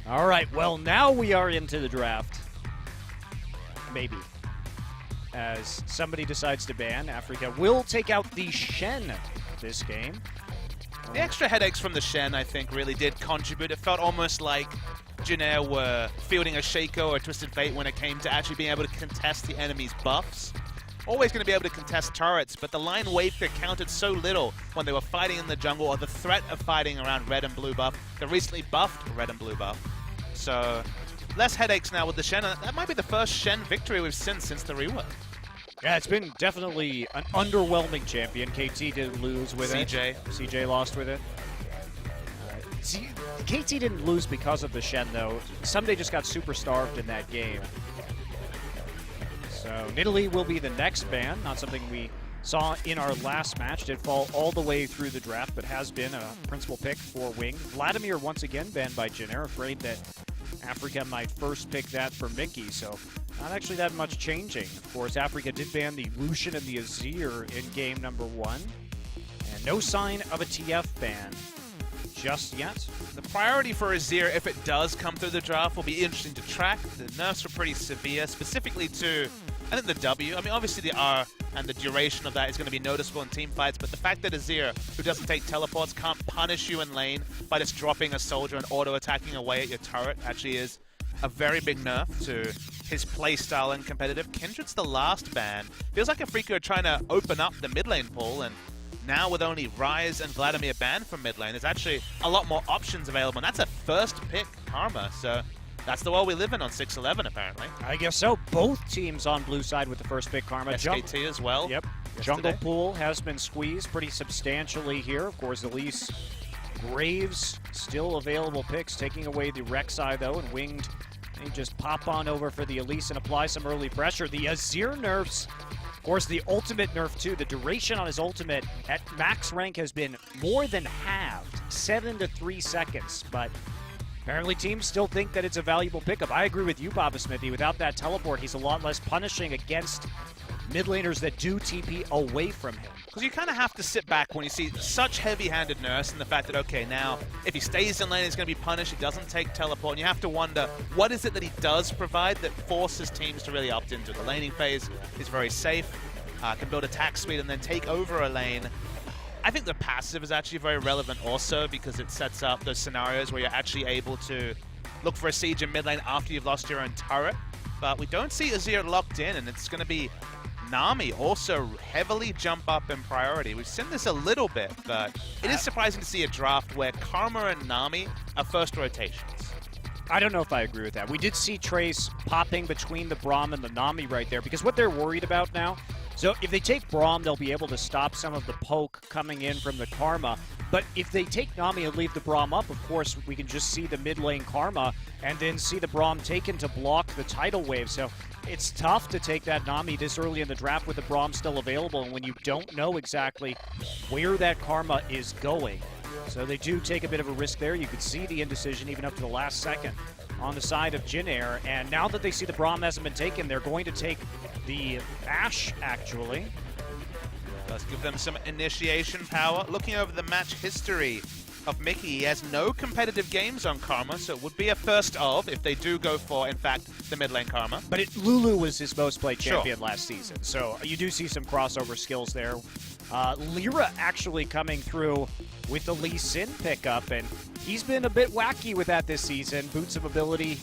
All right, well, now we are into the draft. Maybe. As somebody decides to ban, Afreeca will take out the Shen this game. The extra headaches from the Shen, I think, really did contribute. It felt almost like Jin Air were fielding a Shaco or a Twisted Fate when it came to actually being able to contest the enemy's buffs. Always going to be able to contest turrets, but the line wave counted so little when they were fighting in the jungle or the threat of fighting around red and blue buff. The recently buffed red and blue buff. So, less headaches now with the Shen. That might be the first Shen victory we've seen since the rework. Yeah, it's been definitely an underwhelming champion. KT didn't lose with it. CJ lost with it. KT didn't lose because of the Shen, though. Someday just got super starved in that game. So Nidalee will be the next ban, not something we saw in our last match. Did fall all the way through the draft, but has been a principal pick for Wing. Vladimir once again banned by Jin Air, afraid that Afreeca might first pick that for Mickey, so not actually that much changing. Of course, Afreeca did ban the Lucian and the Azir in game number 1, and no sign of a TF ban just yet. The priority for Azir, if it does come through the draft, will be interesting to track. The nerfs were pretty severe, specifically to, I think, the W. I mean, obviously the R and the duration of that is going to be noticeable in team fights, but the fact that Azir, who doesn't take teleports, can't punish you in lane by just dropping a soldier and auto-attacking away at your turret actually is a very big nerf to his playstyle and competitive. Kindred's the last ban. Feels like Afreeca are trying to open up the mid lane pool, and now with only Ryze and Vladimir banned from mid lane, there's actually a lot more options available, and that's a first pick Karma, so that's the world we live in on 6-11, apparently. I guess so. Both teams on blue side with the first pick Karma. SKT as well. Yep. Yesterday. Jungle pool has been squeezed pretty substantially here. Of course, Elise, Graves, still available picks, taking away the Rek'Sai, though, and Winged. They just pop on over for the Elise and apply some early pressure. The Azir nerfs, of course, the ultimate nerf, too. The duration on his ultimate at max rank has been more than halved, 7 to 3 seconds, but apparently teams still think that it's a valuable pickup. I agree with you, Baba Smithy. Without that teleport, he's a lot less punishing against mid laners that do TP away from him. Because you kind of have to sit back when you see such heavy-handed nerfs and the fact that, okay, now, if he stays in lane, he's going to be punished. He doesn't take teleport. And you have to wonder, what is it that he does provide that forces teams to really opt into it? The laning phase is very safe, can build attack speed and then take over a lane. I think the passive is actually very relevant also because it sets up those scenarios where you're actually able to look for a siege in mid lane after you've lost your own turret. But we don't see Azir locked in, and it's going to be Nami also heavily jump up in priority. We've seen this a little bit, but it is surprising to see a draft where Karma and Nami are first rotations. I don't know if I agree with that. We did see Trace popping between the Braum and the Nami right there, because what they're worried about now, so if they take Braum, they'll be able to stop some of the poke coming in from the Karma. But if they take Nami and leave the Braum up, of course, we can just see the mid lane Karma and then see the Braum taken to block the tidal wave. So it's tough to take that Nami this early in the draft with the Braum still available and when you don't know exactly where that Karma is going. So they do take a bit of a risk there. You could see the indecision even up to the last second on the side of Jin Air. And now that they see the Braum hasn't been taken, they're going to take the Ashe, actually. Does give them some initiation power. Looking over the match history of Mickey, he has no competitive games on Karma, so it would be a first of if they do go for, in fact, the mid lane Karma. But Lulu was his most played champion last season, so you do see some crossover skills there. LirA actually coming through with the Lee Sin pickup, and he's been a bit wacky with that this season. Boots of ability.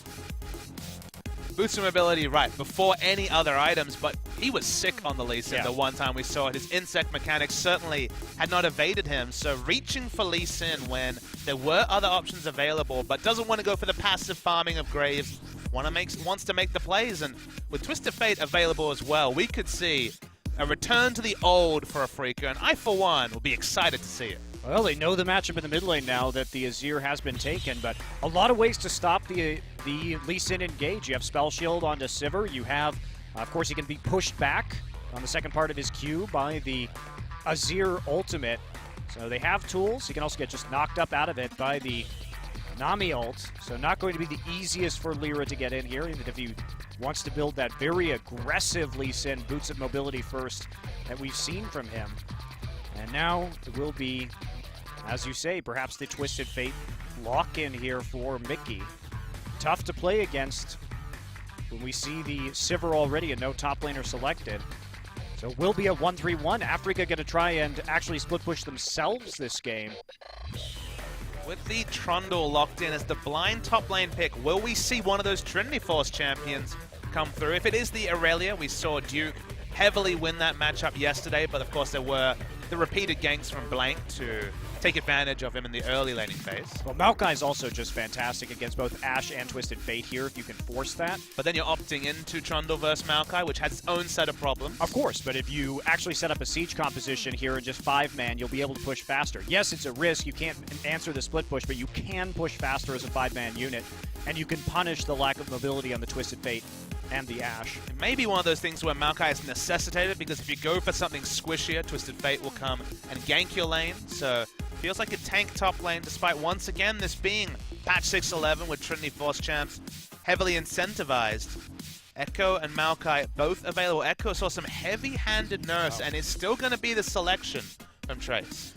Boots of mobility, right, before any other items, but he was sick on the Lee Sin the one time we saw it. His insect mechanics certainly had not evaded him, so reaching for Lee Sin when there were other options available, but doesn't want to go for the passive farming of Graves, wants to make the plays, and with Twisted Fate available as well, we could see a return to the old for Afreeca, and I, for one, will be excited to see it. Well, they know the matchup in the mid lane now that the Azir has been taken, but a lot of ways to stop the Lee Sin engage. You have Spell Shield onto Sivir. You have, of course, he can be pushed back on the second part of his Q by the Azir ultimate. So they have tools. He can also get just knocked up out of it by the Nami ult. So not going to be the easiest for LirA to get in here, even if he wants to build that very aggressive Lee Sin boots of mobility first that we've seen from him. And now it will be, as you say, perhaps the Twisted Fate lock-in here for Mickey. tough to play against when we see the Sivir already and no top laner selected. So it will be a 1-3-1. Afreeca going to try and actually split push themselves this game. With the Trundle locked in as the blind top lane pick, will we see one of those Trinity Force champions come through? If it is the Aurelia, we saw Duke heavily win that matchup yesterday, but of course there were the repeated ganks from Blank to take advantage of him in the early laning phase. Well, Maokai is also just fantastic against both Ashe and Twisted Fate here, if you can force that. But then you're opting into Trundle versus Maokai, which has its own set of problems. Of course, but if you actually set up a siege composition here in just 5-man, you'll be able to push faster. Yes, it's a risk. You can't answer the split push, but you can push faster as a 5-man unit, and you can punish the lack of mobility on the Twisted Fate and the Ashe. It may be one of those things where Maokai is necessitated, because if you go for something squishier, Twisted Fate will come and gank your lane, so feels like a tank top lane, despite once again this being patch 6.11 with Trinity Force champs heavily incentivized. Ekko and Maokai both available. Ekko saw some heavy-handed nerfs and is still going to be the selection from Trace.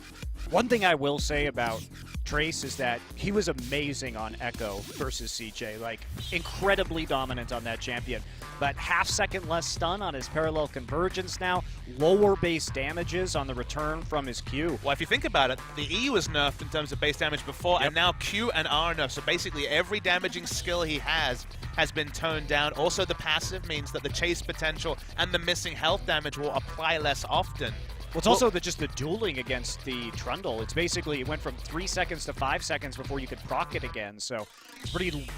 One thing I will say about Trace is that he was amazing on Ekko versus CJ, like incredibly dominant on that champion. But half-second less stun on his parallel convergence now, lower base damages on the return from his Q. Well, if you think about it, the E was nerfed in terms of base damage before, and now Q and R are nerfed. So basically every damaging skill he has been toned down. Also, the passive means that the chase potential and the missing health damage will apply less often. Well, it's also just the dueling against the Trundle. It's basically, it went from 3 seconds to 5 seconds before you could proc it again, so it's pretty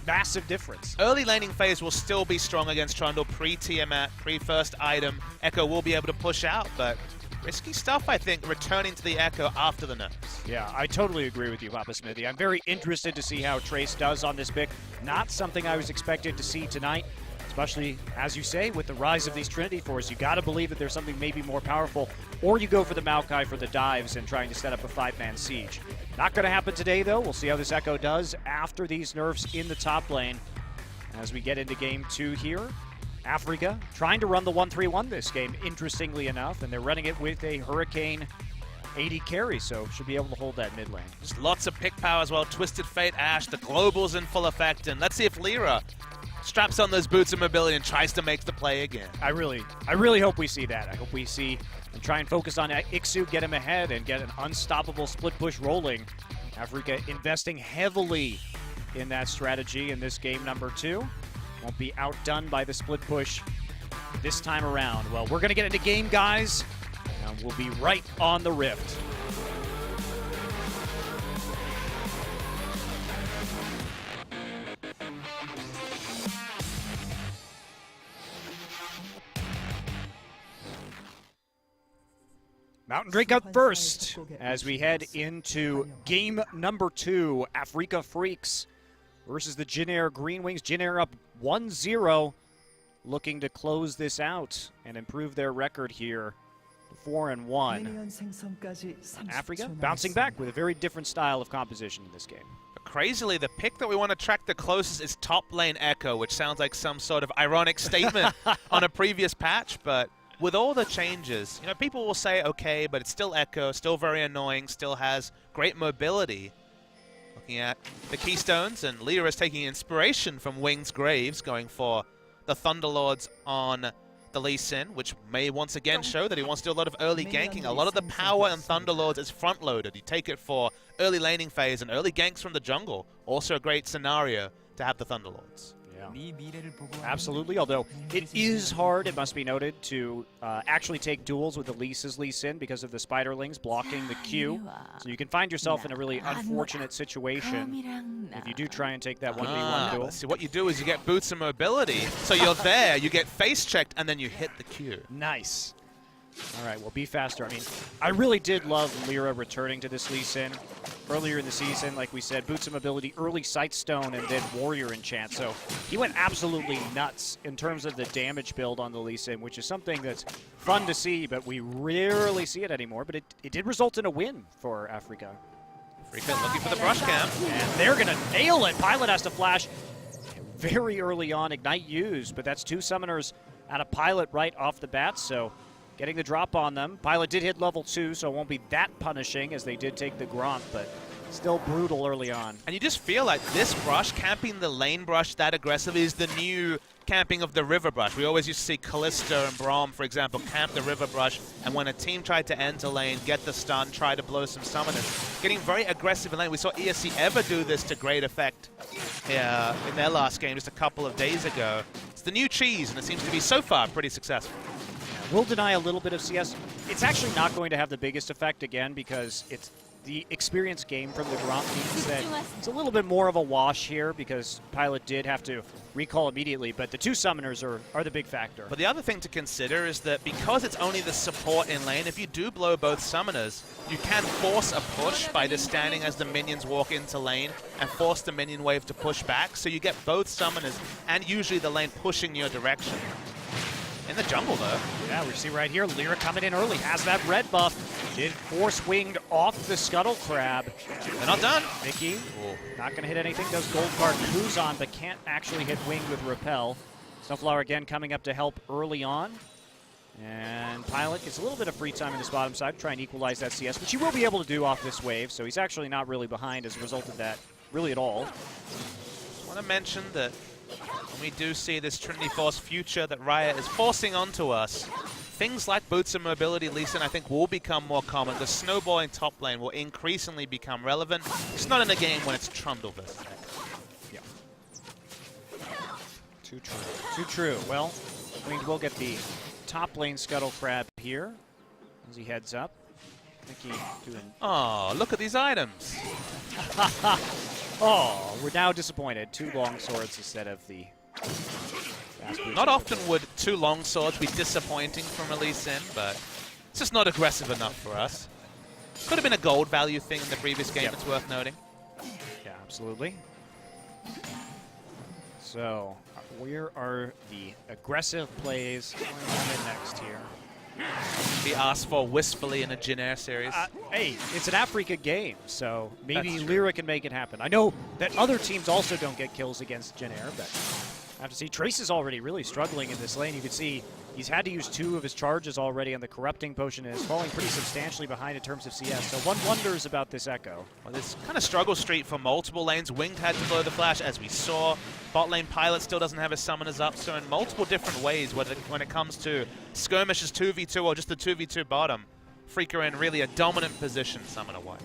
massive difference. Early laning phase will still be strong against Trundle, pre-Tiamat, pre-first item. Ekko will be able to push out, but risky stuff, I think, returning to the Ekko after the nerfs. Yeah, I totally agree with you, Papa Smithy. I'm very interested to see how Trace does on this pick. Not something I was expected to see tonight. Especially, as you say, with the rise of these Trinity Force, you got to believe that there's something maybe more powerful, or you go for the Maokai for the dives and trying to set up a 5-man siege. Not going to happen today, though. We'll see how this Ekko does after these nerfs in the top lane. As we get into game 2 here, Afreeca trying to run the 1-3-1 this game, interestingly enough, and they're running it with a Hurricane 80 carry, so should be able to hold that mid lane. Just lots of pick power as well. Twisted Fate, Ashe, the Global's in full effect, and let's see if LirA straps on those boots of mobility and tries to make the play again. I really hope we see that. I hope we see and try and focus on ikssu, get him ahead, and get an unstoppable split push rolling. Afreeca investing heavily in that strategy in this game number 2. Won't be outdone by the split push this time around. Well, we're going to get into game, guys, and we'll be right on the Rift. Mountain Drink up first as we head into game number 2. Afreeca Freecs versus the Jin Air Greenwings. Jin Air up 1-0, looking to close this out and improve their record here to 4-1. Afreeca bouncing back with a very different style of composition in this game. Crazily, the pick that we want to track the closest is top lane Ekko, which sounds like some sort of ironic statement on a previous patch, but with all the changes, you know, people will say, okay, but it's still Ekko, still very annoying, still has great mobility. Looking at the Keystones, and LirA is taking inspiration from Wings Graves, going for the Thunderlords on the Lee Sin, which may once again show that he wants to do a lot of early ganking. A lot of the power in Thunderlords is front-loaded. You take it for early laning phase and early ganks from the jungle. Also a great scenario to have the Thunderlords. Absolutely, although it is hard, it must be noted, to actually take duels with Elise's Lee Sin because of the Spiderlings blocking the Q. So you can find yourself in a really unfortunate situation if you do try and take that 1v1 duel. See, what you do is you get boots of mobility, so you're there, you get face-checked, and then you hit the Q. Nice. All right, well, be faster. I mean, I really did love LirA returning to this Lee Sin earlier in the season. Like we said, boots of mobility, early Sightstone, and then Warrior Enchant. So he went absolutely nuts in terms of the damage build on the Lee Sin, which is something that's fun to see, but we rarely see it anymore. But it did result in a win for Afreeca. Afreeca looking for the brush cam. And they're going to nail it. Pilot has to flash very early on. Ignite used, but that's 2 summoners out of Pilot right off the bat, so getting the drop on them. Pilot did hit level 2, so it won't be that punishing as they did take the Gromp, but still brutal early on. And you just feel like this brush, camping the lane brush that aggressive, is the new camping of the river brush. We always used to see Kalista and Braum, for example, camp the river brush, and when a team tried to enter lane, get the stun, try to blow some summoners, getting very aggressive in lane. We saw ESC ever do this to great effect in their last game just a couple of days ago. It's the new cheese, and it seems to be so far pretty successful. We'll deny a little bit of CS. It's actually not going to have the biggest effect again because it's the experience game from the Gromp means that it's a little bit more of a wash here because Pilot did have to recall immediately, but the two summoners are the big factor. But the other thing to consider is that because it's only the support in lane, if you do blow both summoners, you can force a push by just standing as the minions walk into lane and force the minion wave to push back, so you get both summoners and usually the lane pushing your direction. In the jungle, though. Yeah, we see right here, LirA coming in early, has that red buff. Did force winged off the Scuttle Crab. They're not done. Mickey, not going to hit anything. Does gold card Kuzan, but can't actually hit winged with Repel. SnowFlower again coming up to help early on. And Pilot gets a little bit of free time in this bottom side, try and equalize that CS, which he will be able to do off this wave, so he's actually not really behind as a result of that, really at all. I want to mention that when we do see this Trinity Force future that Riot is forcing onto us, things like boots and mobility, Lisa, I think will become more common. The snowballing top lane will increasingly become relevant. It's not in a game when it's Trundle versus Ekko. Yeah. Too true. Too true. Well, Winged will get the top lane Scuttle Crab here as he heads up. Mickey doing... Oh, look at these items. Oh, we're now disappointed. Two long swords instead of the... Not often would two long swords be disappointing from Elise in, but it's just not aggressive enough for us. Could have been a gold value thing in the previous game, It's worth noting. Yeah, absolutely. So, where are the aggressive plays going on next here? Be asked for wistfully in a Jin Air series. Hey, it's an Afreeca game, so maybe LirA can make it happen. I know that other teams also don't get kills against Jin Air, but I have to see. Trace is already really struggling in this lane. You can see he's had to use 2 of his charges already on the Corrupting Potion and is falling pretty substantially behind in terms of CS. So one wonders about this Ekko. Well, this kind of struggle streak for multiple lanes. Winged had to blow the flash, as we saw. Bot lane Pilot still doesn't have his summoners up, so in multiple different ways, whether when it comes to skirmishes 2v2 or just the 2v2 bottom, Afreeca in really a dominant position summoner-wise.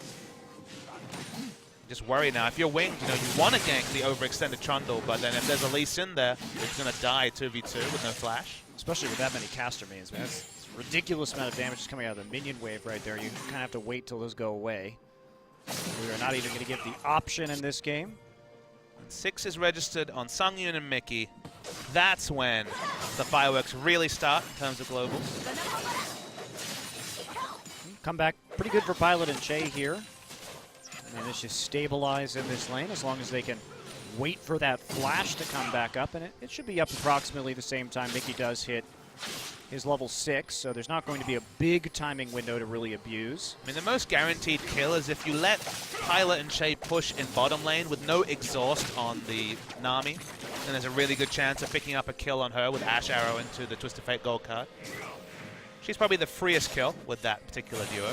Just worry now. If you're Winged, you know, you want to gank the overextended Trundle, but then if there's Elise in there, it's going to die 2v2 with no flash. Especially with that many caster minions, man. That's a ridiculous amount of damage just coming out of the minion wave right there. You kind of have to wait till those go away. We are not even going to give the option in this game. 6 is registered on Sangyoon and Mickey. That's when the fireworks really start in terms of globals. Comeback pretty good for Pilot and Chei here. And it's just stabilize in this lane as long as they can wait for that flash to come back up. And it should be up approximately the same time Mickey does hit his level 6, so there's not going to be a big timing window to really abuse. I mean, the most guaranteed kill is if you let Pilot and Chei push in bottom lane with no exhaust on the Nami, then there's a really good chance of picking up a kill on her with Ashe arrow into the Twisted Fate gold card. She's probably the freest kill with that particular duo.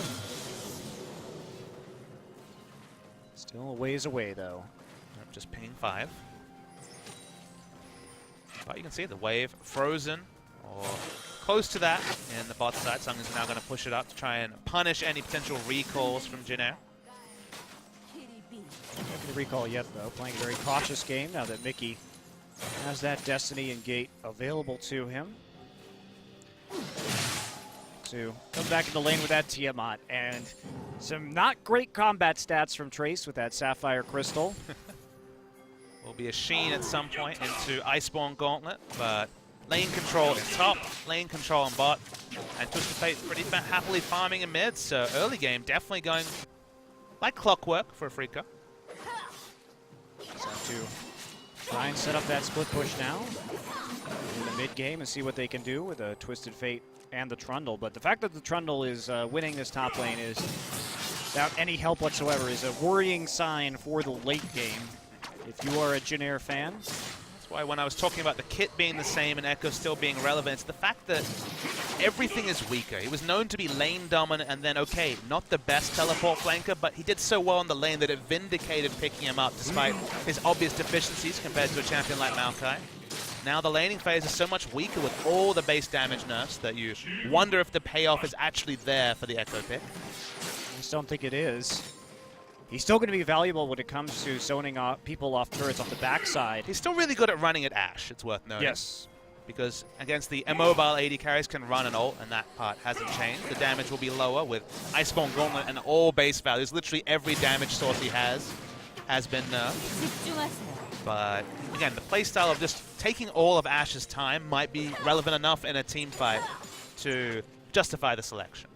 Still a ways away, though. Just ping 5. But you can see the wave frozen or close to that in the bot side. Sung is now going to push it up to try and punish any potential recalls from Jin Air. Not going to recall yet, though. Playing a very cautious game now that Mickey has that Destiny and Gate available to him. To come back in the lane with that Tiamat, and some not great combat stats from Trace with that Sapphire Crystal. Will be a Sheen at some point into Iceborne Gauntlet, but lane control in top, lane control in bot, and Twisted Fate pretty happily farming in mid, so early game definitely going like clockwork for Afreeca. Just have to try and set up that split push now in the mid game and see what they can do with a Twisted Fate and the Trundle. But the fact that the Trundle is winning this top lane is, without any help whatsoever, is a worrying sign for the late game. If you are a Jin Air fan, That's why when I was talking about the kit being the same and Ekko still being relevant, it's the fact that everything is weaker. He was known to be lane dominant and then, okay, not the best teleport flanker, but he did so well in the lane that it vindicated picking him up despite his obvious deficiencies compared to a champion like Maokai. Now the laning phase is so much weaker with all the base damage nerfs that you wonder if the payoff is actually there for the Ekko pick. I just don't think it is. He's still going to be valuable when it comes to zoning off people off turrets off the backside. He's still really good at running at Ashe, it's worth noting. Yes. Because against the immobile AD carries can run an ult, and that part hasn't changed. The damage will be lower with Iceborne Gauntlet and all base values. Literally every damage source he has been nerfed. But again, the playstyle of just taking all of Ashe's time might be relevant enough in a team fight to justify the selection.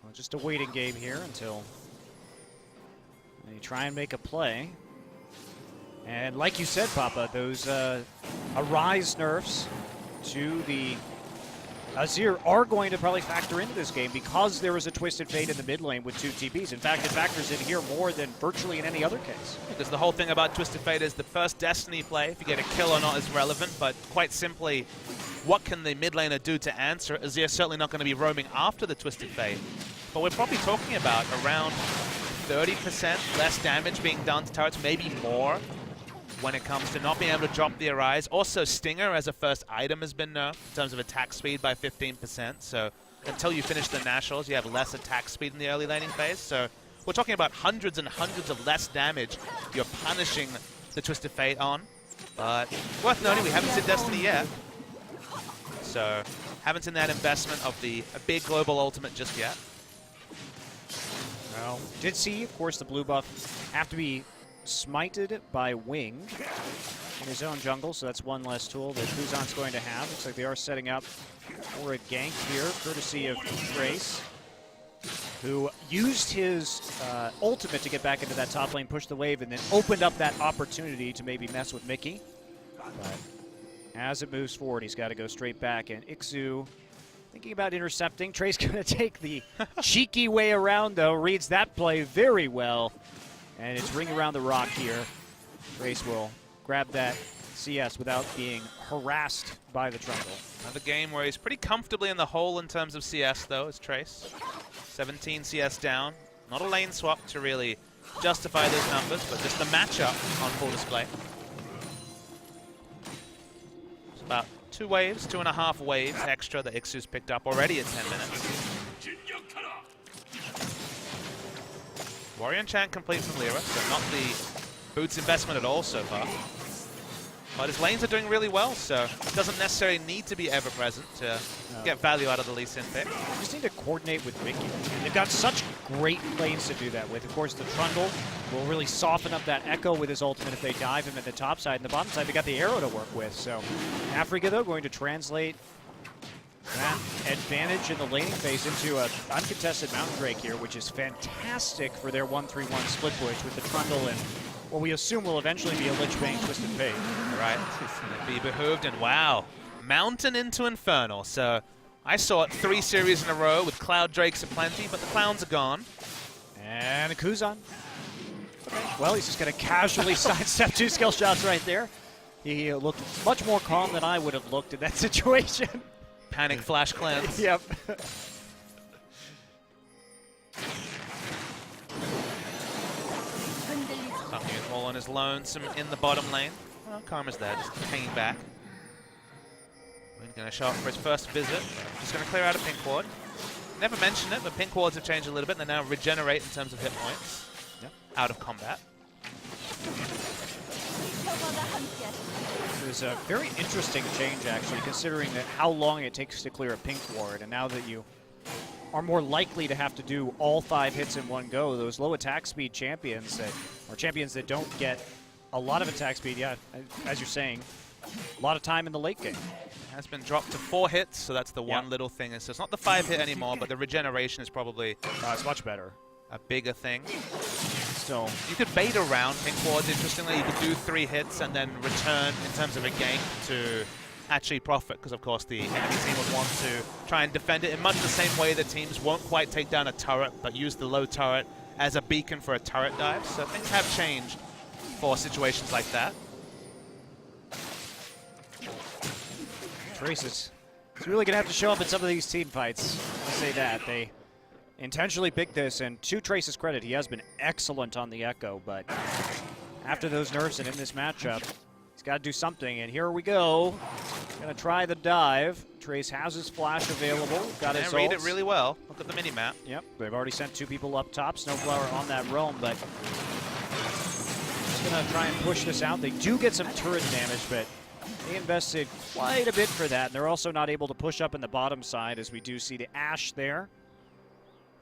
Well, just a waiting game here until they try and make a play. And like you said, Papa, those Ryze nerfs to the Azir are going to probably factor into this game because there was a Twisted Fate in the mid lane with 2 TPs. In fact, it factors in here more than virtually in any other case. Because the whole thing about Twisted Fate is the first Destiny play, if you get a kill or not, is relevant, but quite simply, what can the mid laner do to answer? Azir's certainly not going to be roaming after the Twisted Fate, but we're probably talking about around 30% less damage being done to turrets, maybe more, when it comes to not being able to drop the Arise. Also, Stinger as a first item has been nerfed in terms of attack speed by 15%. So until you finish the Nationals, you have less attack speed in the early laning phase. So we're talking about hundreds and hundreds of less damage you're punishing the Twisted Fate on. But worth noting, we haven't seen Destiny yet. So haven't seen that investment of a big global ultimate just yet. Well, did see, of course, the blue buff have to be smited by Wing in his own jungle, so that's one less tool that Kuzan's going to have. Looks like they are setting up for a gank here, courtesy of Trace, who used his ultimate to get back into that top lane, push the wave, and then opened up that opportunity to maybe mess with Mickey. But as it moves forward, he's got to go straight back, and ikssu thinking about intercepting. Trace going to take the cheeky way around, though, reads that play very well. And it's ring around the rock here. Trace will grab that CS without being harassed by the Trundle. Another game where he's pretty comfortably in the hole in terms of CS, though, is Trace. 17 CS down. Not a lane swap to really justify those numbers, but just the matchup on full display. It's about 2 waves, 2.5 waves extra that ikssu's picked up already in 10 minutes. Warrior Enchant complete from LirA, so not the boots investment at all so far. But his lanes are doing really well, so it doesn't necessarily need to be ever-present to get value out of the Lee Sin pick. You just need to coordinate with Mickey. They've got such great lanes to do that with. Of course, the Trundle will really soften up that Ekko with his ultimate if they dive him at the top side. And the bottom side, they got the arrow to work with. So Afreeca, though, going to translate that advantage in the laning phase into an uncontested Mountain Drake here, which is fantastic for their 1-3-1 split push with the Trundle and what we assume will eventually be a Lich Bane Twisted Fate. Right, be behooved, and wow, Mountain into Infernal. So I saw it 3 series in a row with Cloud Drakes aplenty, but the clowns are gone. And a Kuzan. Okay. Well, he's just going to casually sidestep 2 skill shots right there. He looked much more calm than I would have looked in that situation. Panic flash cleanse. Yep. Sangyoon all on his lonesome in the bottom lane. Well, Karma's there, just hanging back. We're going to show up for his first visit. Just going to clear out a pink ward. Never mentioned it, but pink wards have changed a little bit. They now regenerate in terms of hit points. Yep. Out of combat. It was a very interesting change, actually, considering that how long it takes to clear a pink ward, and now that you are more likely to have to do all 5 hits in one go, those low attack speed champions that don't get a lot of attack speed, yeah, as you're saying, a lot of time in the late game. Has been dropped to 4 hits, so that's the one little thing. So it's not the 5 hit anymore, but the regeneration is probably it's much better. A bigger thing. So you could bait around pink wards, interestingly. You could do 3 hits and then return in terms of a gank to actually profit, because of course the enemy team would want to try and defend it in much the same way that teams won't quite take down a turret, but use the low turret as a beacon for a turret dive. So things have changed for situations like that. Trace is really going to have to show up in some of these team fights. I'll say that. They intentionally picked this, and to Trace's credit, he has been excellent on the Ekko, but after those nerfs and in this matchup, he's got to do something, and here we go. Going to try the dive. Trace has his flash available. Got his read ults. it really well. Look at the mini-map. Yep, they've already sent 2 people up top. SnowFlower on that roam, but just going to try and push this out. They do get some turret damage, but they invested quite a bit for that, and they're also not able to push up in the bottom side, as we do see the Ashe there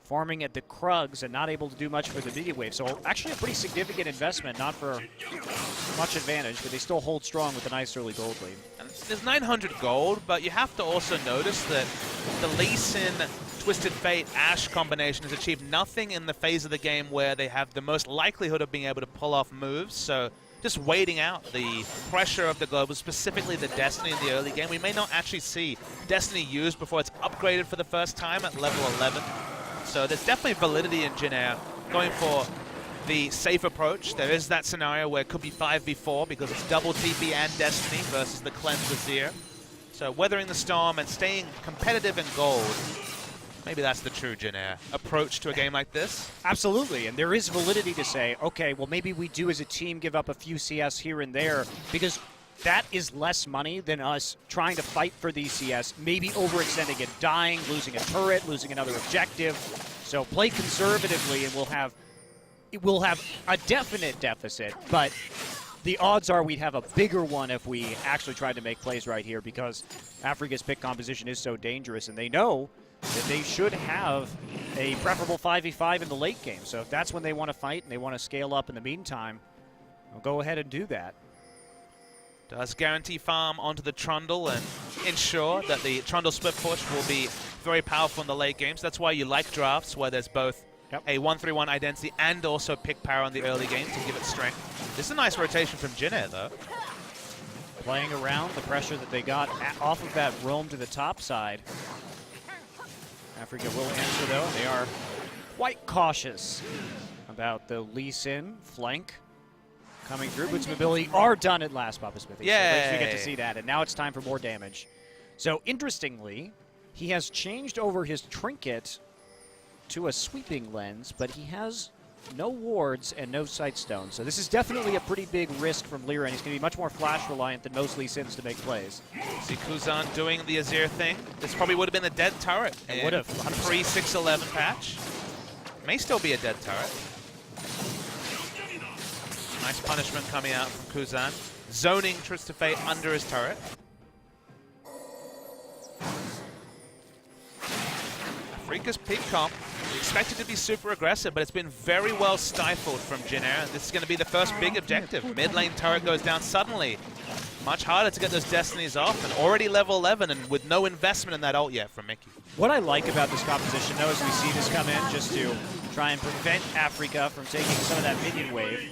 farming at the Krugs and not able to do much for the midi wave. So actually a pretty significant investment, not for much advantage, but they still hold strong with a nice early gold lead. And there's 900 gold, but you have to also notice that the Lee Sin Twisted Fate Ashe combination has achieved nothing in the phase of the game where they have the most likelihood of being able to pull off moves. So just waiting out the pressure of the global, specifically the Destiny in the early game. We may not actually see Destiny used before it's upgraded for the first time at level 11. So there's definitely validity in Jin Air going for the safe approach. There is that scenario where it could be 5v4 because it's double TP and Destiny versus the Cleanse Azir. So weathering the storm and staying competitive in gold, maybe that's the true Jin Air approach to a game like this. Absolutely, and there is validity to say, okay, well maybe we do as a team give up a few CS here and there, because that is less money than us trying to fight for these CS, maybe overextending it, dying, losing a turret, losing another objective. So play conservatively and we'll have a definite deficit, but the odds are we'd have a bigger one if we actually tried to make plays right here, because Afreeca's pick composition is so dangerous, and they know that they should have a preferable 5v5 in the late game. So if that's when they want to fight and they want to scale up in the meantime, they'll go ahead and do that. Does guarantee farm onto the Trundle and ensure that the Trundle split push will be very powerful in the late games. That's why you like drafts where there's both a 1-3-1 identity and also pick power in the early game to give it strength. This is a nice rotation from Jin Air, though. Playing around the pressure that they got off of that roam to the top side. Afreeca will answer, though. They are quite cautious about the Lee Sin flank coming through. Boots of Mobility are done at last, Papa Smithy. Yeah, so at least we get to see that, and now it's time for more damage. So interestingly, he has changed over his trinket to a sweeping lens, but he has no wards and no sightstone. So this is definitely a pretty big risk from LirA, and he's going to be much more flash reliant than most Lee Sins to make plays. See Kuzan doing the Azir thing. This probably would have been a dead turret. It would have. Pre-611 patch. May still be a dead turret. Nice punishment coming out from Kuzan. Zoning Twisted Fate under his turret. Afreeca's peak comp. We expect it to be super aggressive, but it's been very well stifled from Jin Air. This is going to be the first big objective. Mid lane turret goes down suddenly. Much harder to get those Destinies off, and already level 11 and with no investment in that ult yet from Mickey. What I like about this composition, though, is we see this come in just to try and prevent Afreeca from taking some of that minion wave.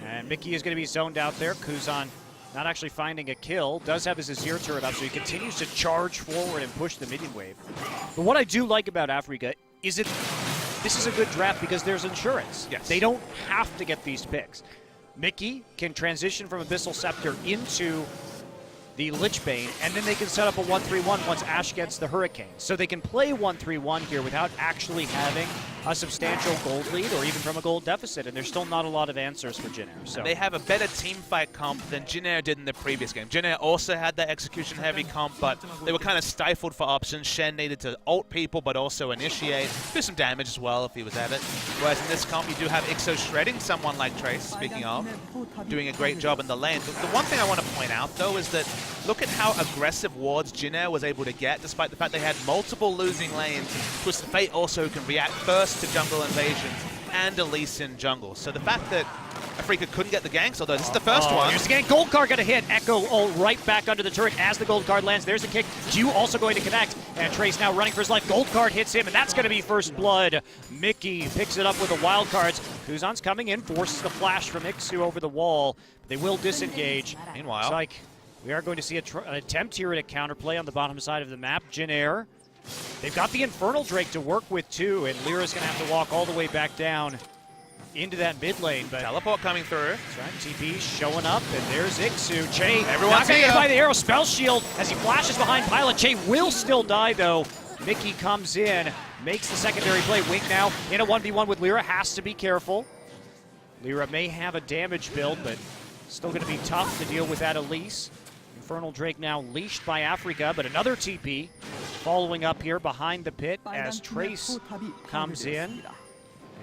And Mickey is going to be zoned out there. Kuzan not actually finding a kill. Does have his Azir turret up, so he continues to charge forward and push the minion wave. But what I do like about Afreeca is this is a good draft because there's insurance. Yes. They don't have to get these picks. Mickey can transition from Abyssal Scepter into the Lichbane, and then they can set up a 1-3-1 once Ashe gets the Hurricane. So they can play 1-3-1 here without actually having a substantial gold lead or even from a gold deficit, and there's still not a lot of answers for Jin Air. So they have a better team fight comp than Jin Air did in the previous game. Jin Air also had that execution-heavy comp, but they were kind of stifled for options. Shen needed to ult people, but also initiate, do some damage as well if he was at it. Whereas in this comp, you do have ikssu shredding someone like Trace, speaking of, doing a great job in the lane. The one thing I want to point out, though, is that look at how aggressive wards Jin Air was able to get, despite the fact they had multiple losing lanes. Twisted Fate also can react first to jungle invasions and Elise in jungle. So the fact that Afreeca couldn't get the ganks, although this is the first one. Here's the gank. Gold card got a hit. Ekko ult right back under the turret as the gold card lands. There's the kick. Q also going to connect. And Trace now running for his life. Gold card hits him, and that's going to be first blood. Mickey picks it up with the wild cards. Kuzan's coming in, forces the flash from ikssu over the wall. But they will disengage. Meanwhile, it's like we are going to see an attempt here at a counterplay on the bottom side of the map. Jin Air. They've got the Infernal Drake to work with, too, and LirA's going to have to walk all the way back down into that mid lane. But Teleport coming through. that's right, TP showing up, and there's ikssu. Chei Everyone's not gonna here. get by the arrow. Spell shield as he flashes behind Pilot. Chei will still die, though. Mickey comes in, makes the secondary play. Wing now in a 1v1 with LirA, has to be careful. LirA may have a damage build, but still going to be tough to deal with that Elise. Infernal Drake now leashed by Afreeca, but another TP following up here behind the pit as Trace comes in.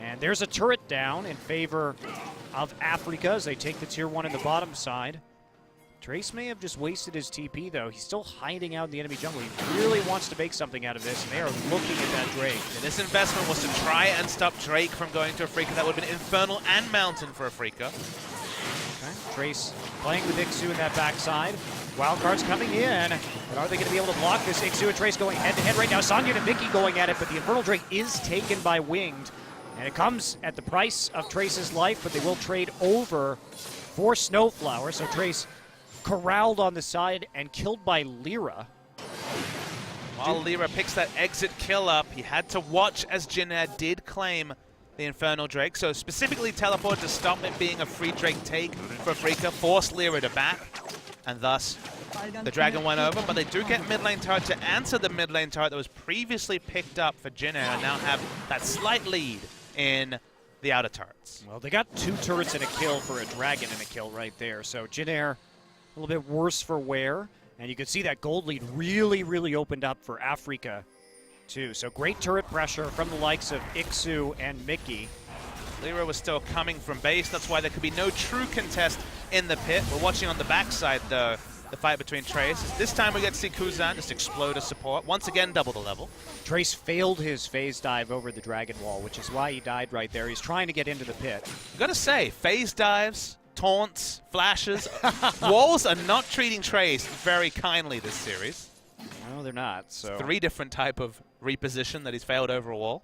And there's a turret down in favor of Afreeca as they take the tier 1 in the bottom side. Trace may have just wasted his TP, though. He's still hiding out in the enemy jungle. He really wants to make something out of this, and they are looking at that Drake. And this investment was to try and stop Drake from going to Afreeca. That would have been Infernal and Mountain for Afreeca. Okay. Trace playing with ikssu in that backside. Wildcards coming in, but are they going to be able to block this? Ikssu and Trace going head-to-head right now. Sangyoon and Mickey going at it, but the Infernal Drake is taken by Winged. And it comes at the price of Trace's life, but they will trade over for SnowFlower. So Trace corralled on the side and killed by LirA. While LirA picks that exit kill up, he had to watch as Jin Air did claim the Infernal Drake. So specifically teleport to stop it being a free Drake take for Afreeca, force LirA to back, and thus the Dragon went over. But they do get mid lane turret to answer the mid lane turret that was previously picked up for Jin Air, and now have that slight lead in the outer turrets. Well, they got 2 turrets and a kill for a Dragon and a kill right there. So Jin Air a little bit worse for wear. And you can see that gold lead really opened up for Afreeca, too. So great turret pressure from the likes of ikssu and Mickey. LirA was still coming from base. That's why there could be no true contest in the pit. We're watching on the backside, though, the fight between Trace. This time we get to see Kuzan just explode as support. Once again, double the level. Trace failed his phase dive over the Dragon Wall, which is why he died right there. He's trying to get into the pit. I've got to say, phase dives, taunts, flashes, walls are not treating Trace very kindly this series. No, they're not. So 3 different type of reposition that he's failed over a wall.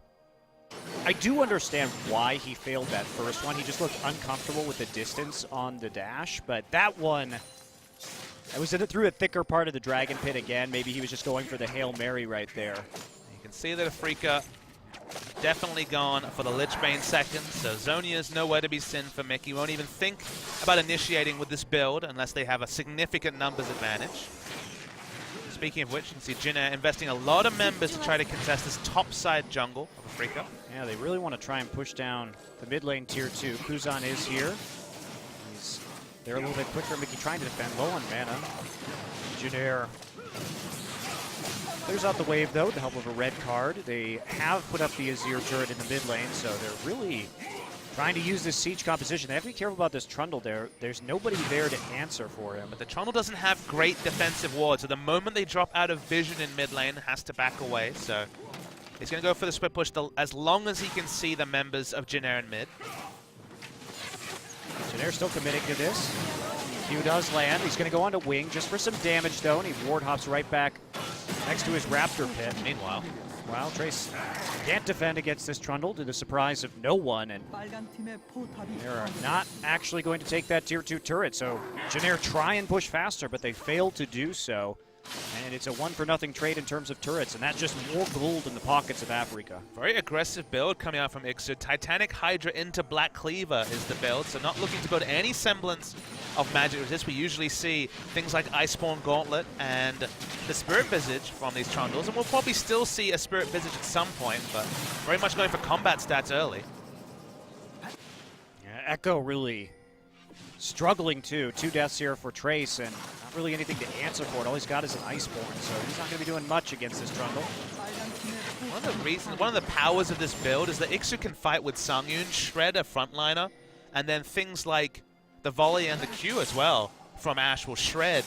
I do understand why he failed that first one. He just looked uncomfortable with the distance on the dash, but that one, it was through a thicker part of the Dragon Pit again. Maybe he was just going for the Hail Mary right there. You can see that Afreeca definitely gone for the Lichbane second, so Zonia's nowhere to be seen for Mickey. Won't even think about initiating with this build unless they have a significant numbers advantage. Speaking of which, you can see Jin Air investing a lot of members to try to contest this topside jungle of Afreeca. Yeah, they really want to try and push down the mid lane tier 2. Kuzan is here. He's there a little bit quicker. Mickey trying to defend low on mana. Jin Air clears out the wave, though, with the help of a red card. They have put up the Azir turret in the mid lane, so they're really trying to use this siege composition. They have to be careful about this Trundle there. There's nobody there to answer for him. But the Trundle doesn't have great defensive wards, so the moment they drop out of vision in mid lane, has to back away. So he's going to go for the split push as long as he can see the members of Jin Air in mid. Jin Air still committing to this. Q does land. He's going to go on to Wing just for some damage, though, and he ward hops right back next to his Raptor pit. Meanwhile, wow, Trace can't defend against this Trundle to the surprise of no one, and they're not actually going to take that tier 2 turret, so Jin Air try and push faster, but they fail to do so. And it's a 1-for-0 trade in terms of turrets, and that's just more gold in the pockets of Afreeca. very aggressive build coming out from ikssu. Titanic Hydra into Black Cleaver is the build, so not looking to build any semblance of magic resist. We usually see things like Iceborne Gauntlet and the Spirit Visage from these Trundles, and we'll probably still see a Spirit Visage at some point, but very much going for combat stats early. Yeah, Ekko really struggling too. 2 deaths here for Trace, and not really anything to answer for it. All he's got is an Iceborne, so he's not going to be doing much against this Trundle. One of the powers of this build is that ikssu can fight with Sangyoon, shred a frontliner, and then things like the volley and the Q as well from Ashe will shred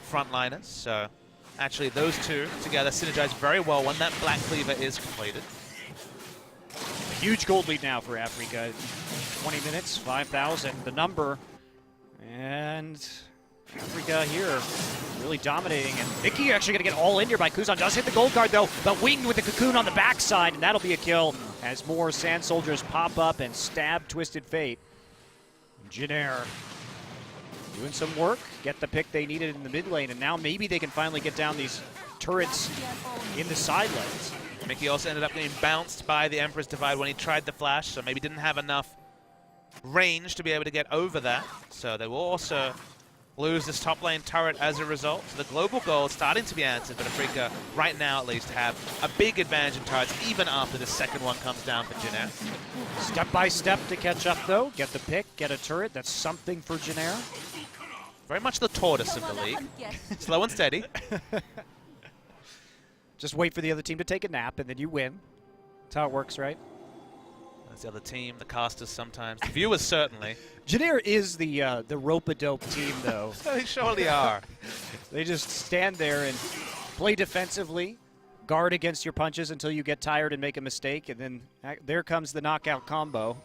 frontliners. So actually those two together synergize very well when that Black Cleaver is completed. A huge gold lead now for Afreeca. 20 minutes, 5,000, the number. And Afreeca here really dominating. And Mickey actually going to get all in here by Kuzan. Does hit the gold card, though, but Winged with the cocoon on the backside, and that'll be a kill as more Sand Soldiers pop up and stab Twisted Fate. Jin Air doing some work, get the pick they needed in the mid lane, and now maybe they can finally get down these turrets in the side lanes. Mickey also ended up getting bounced by the Emperor's Divide when he tried the flash, so maybe didn't have enough range to be able to get over that. So they will also lose this top lane turret as a result. So the global goal is starting to be answered, but Afreeca, right now at least, have a big advantage in turrets, even after the second one comes down for Jin Air. Step by step to catch up, though. Get the pick, get a turret. That's something for Jin Air. Very much the tortoise of the league. Slow and steady. Just wait for the other team to take a nap, and then you win. That's how it works, right? That's the other team, the casters sometimes, the viewers certainly. Jin Air is the rope-a-dope team, though. They surely are. They just stand there and play defensively, guard against your punches until you get tired and make a mistake, and then there comes the knockout combo.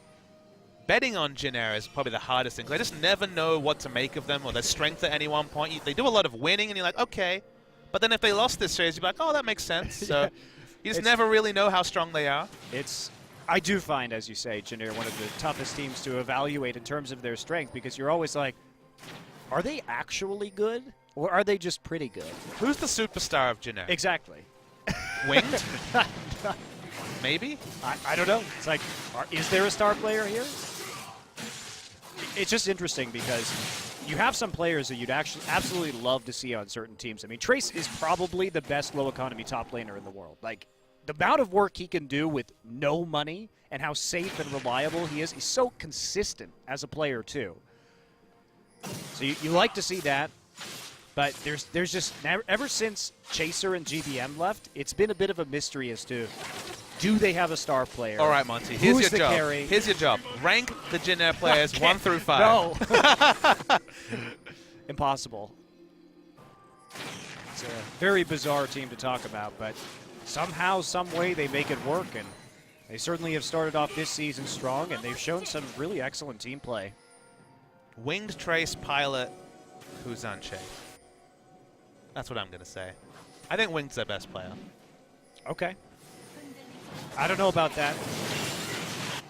Betting on Jin Air is probably the hardest thing. I just never know what to make of them or their strength at any one point. They do a lot of winning, and you're like, okay. But then if they lost this series, you'd be like, oh, that makes sense. So Yeah. you just never really know how strong they are. I do find, as you say, Jin Air one of the toughest teams to evaluate in terms of their strength, because you're always like, are they actually good, or are they just pretty good? Who's the superstar of Jin Air? Exactly. Winged? Maybe? I don't know. It's like, is there a star player here? It's just interesting because you have some players that you'd actually absolutely love to see on certain teams. I mean, Trace is probably the best low-economy top laner in the world. Like, the amount of work he can do with no money and how safe and reliable he is, he's so consistent as a player, too. So you like to see that, but there's just ever since Chaser and GBM left, it's been a bit of a mystery as to, do they have a star player? All right, Monty, here's Who's your job. Carry? Here's your job. Rank the Jin Air players 1 through 5. No. Impossible. It's a very bizarre team to talk about, but somehow, some way, they make it work, and they certainly have started off this season strong, and they've shown some really excellent team play. Winged Trace, Pilot, Kuzan, Chei. That's what I'm going to say. I think Winged's their best player. Okay. I don't know about that.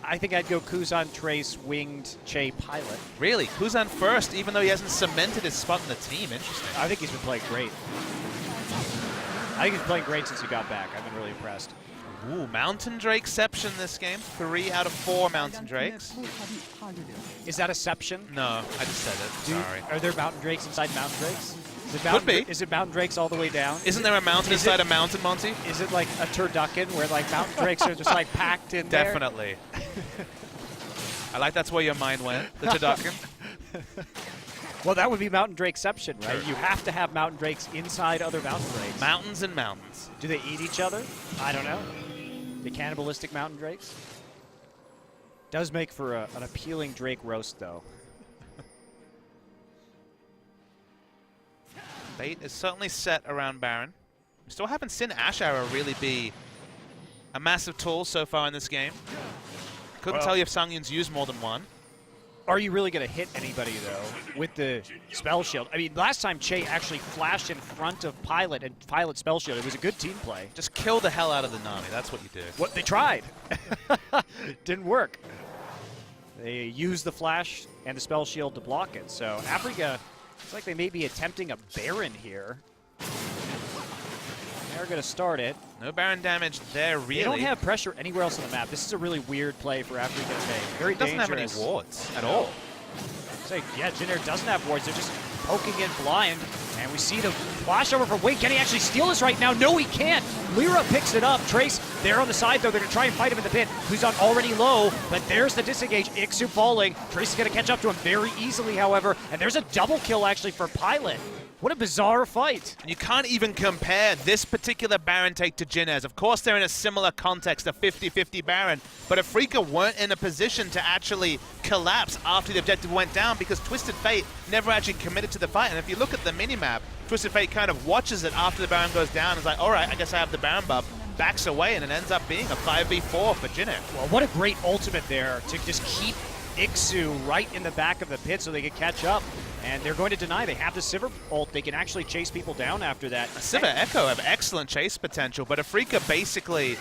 I think I'd go Kuzan, Trace, Winged, Chei, Pilot. Really? Kuzan first, even though he hasn't cemented his spot in the team? Interesting. I think he's been playing great. I think he's playing great since he got back. I've been really impressed. Ooh, Mountain Drakeception this game. 3 out of 4 Mountain Drakes. Is that Exception? No, I just said it. Sorry. Are there Mountain Drakes inside Mountain Drakes? Could be. Is it Mountain Drakes all the way down? Isn't there a mountain inside a mountain, Monty? Is it like a turducken where like Mountain Drakes are just like packed in there? Definitely. I like that's where your mind went, the turducken. Well, that would be Mountain Drakeception, right? You have to have Mountain Drakes inside other Mountain Drakes. Mountains and mountains. Do they eat each other? I don't know. The cannibalistic Mountain Drakes? Does make for an appealing Drake roast, though. Bait is certainly set around Baron. We still haven't seen Ashe Arrow really be a massive tool so far in this game. Couldn't tell you if Sangyoon's used more than one. Are you really going to hit anybody, though, with the Spell Shield? I mean, last time Chei actually flashed in front of Pilot and Pilot Spell Shield. It was a good team play. Just kill the hell out of the Nami. That's what you do. What they tried. Didn't work. They used the Flash and the Spell Shield to block it. So Afreeca, it's like they may be attempting a Baron here. They're going to start it. No Baron damage there, really. They don't have pressure anywhere else on the map. This is a really weird play for Afreeca to make. Very dangerous. Doesn't have any wards at all. Say, yeah, Jin Air doesn't have wards. They're just poking in blind. And we see the flash over for Wing. Can he actually steal this right now? No, he can't. LirA picks it up. Trace there on the side, though. They're going to try and fight him in the pit. Kuzan already low, but there's the disengage. Ikssu falling. Trace is going to catch up to him very easily, however. And there's a double kill, actually, for Pilot. What a bizarre fight. And you can't even compare this particular Baron take to Jin Air's. Of course, they're in a similar context, a 50-50 Baron, but Afreeca weren't in a position to actually collapse after the objective went down because Twisted Fate never actually committed to the fight. And if you look at the minimap, Twisted Fate kind of watches it after the Baron goes down and is like, all right, I guess I have the Baron buff, backs away, and it ends up being a 5v4 for Jin Air. Well, what a great ultimate there to just keep Ikssu right in the back of the pit so they can catch up. And they're going to deny. They have the Sivir ult. They can actually chase people down after that. Sivir Ekko have excellent chase potential, but Afreeca basically,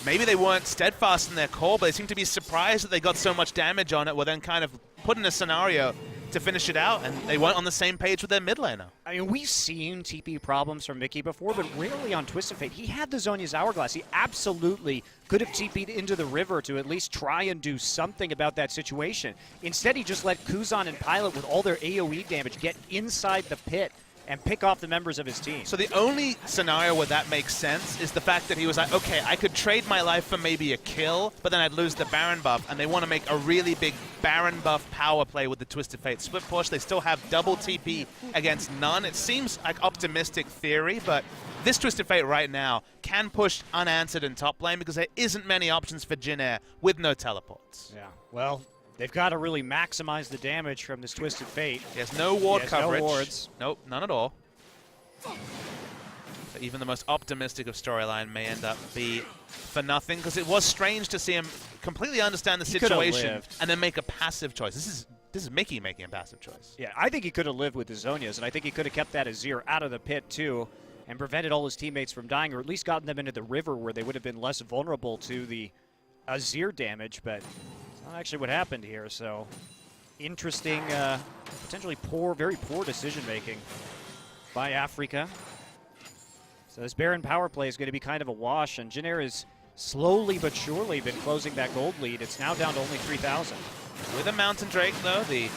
maybe they weren't steadfast in their call, but they seem to be surprised that they got so much damage on it, were then kind of put in a scenario to finish it out, and they weren't on the same page with their mid laner. I mean, we've seen TP problems from Mickey before, but rarely on Twisted Fate. He had the Zhonya's Hourglass. He absolutely could have TP'd into the river to at least try and do something about that situation. Instead, he just let Kuzan and Pilot with all their AoE damage get inside the pit and pick off the members of his team. So the only scenario where that makes sense is the fact that he was like, okay, I could trade my life for maybe a kill, but then I'd lose the Baron buff, and they want to make a really big Baron buff power play with the Twisted Fate split push. They still have double TP against none. It seems like optimistic theory, but this Twisted Fate right now can push unanswered in top lane because there isn't many options for Jin Air with no teleports. Yeah, well, they've got to really maximize the damage from this Twisted Fate. He has no ward coverage. No wards. Nope, none at all. So even the most optimistic of storyline may end up be for nothing, because it was strange to see him completely understand the situation and then make a passive choice. This is Mickey making a passive choice. Yeah, I think he could have lived with the Zhonyas, and I think he could have kept that Azir out of the pit too and prevented all his teammates from dying, or at least gotten them into the river where they would have been less vulnerable to the Azir damage, but it's not actually what happened here. So interesting, potentially very poor decision-making by Afreeca. So this Baron power play is going to be kind of a wash, and Jin Air has slowly but surely been closing that gold lead. It's now down to only 3,000. With a Mountain Drake, though, the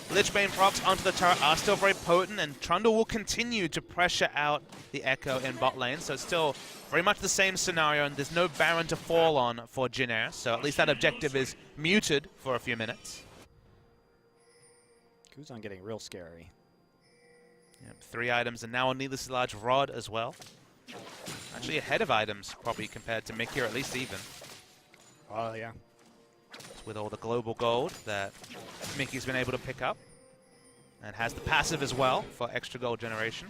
Lichbane procs onto the turret are still very potent, and Trundle will continue to pressure out the Ekko in bot lane, so it's still very much the same scenario, and there's no Baron to fall on for Jin Air, so at least that objective is muted for a few minutes. Kuzan getting real scary. Yep, 3 items, and now a needlessly large rod as well. Actually ahead of items, probably, compared to Mickey, or at least even. Oh, yeah. With all the global gold that Mickey's been able to pick up. And has the passive as well for extra gold generation.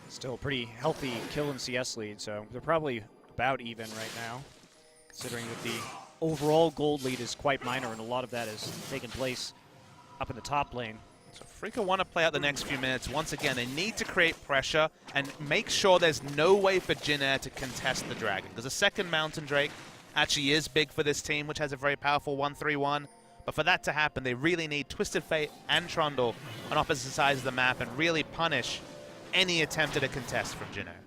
Still a pretty healthy kill and CS lead, so they're probably about even right now, considering that the overall gold lead is quite minor, and a lot of that is taking place up in the top lane. So Afreeca want to play out the next few minutes. Once again, they need to create pressure and make sure there's no way for Jin Air to contest the Dragon. Because a second Mountain Drake actually is big for this team, which has a very powerful 1-3-1. But for that to happen, they really need Twisted Fate and Trundle on opposite sides of the map and really punish any attempt at a contest from Jin Air.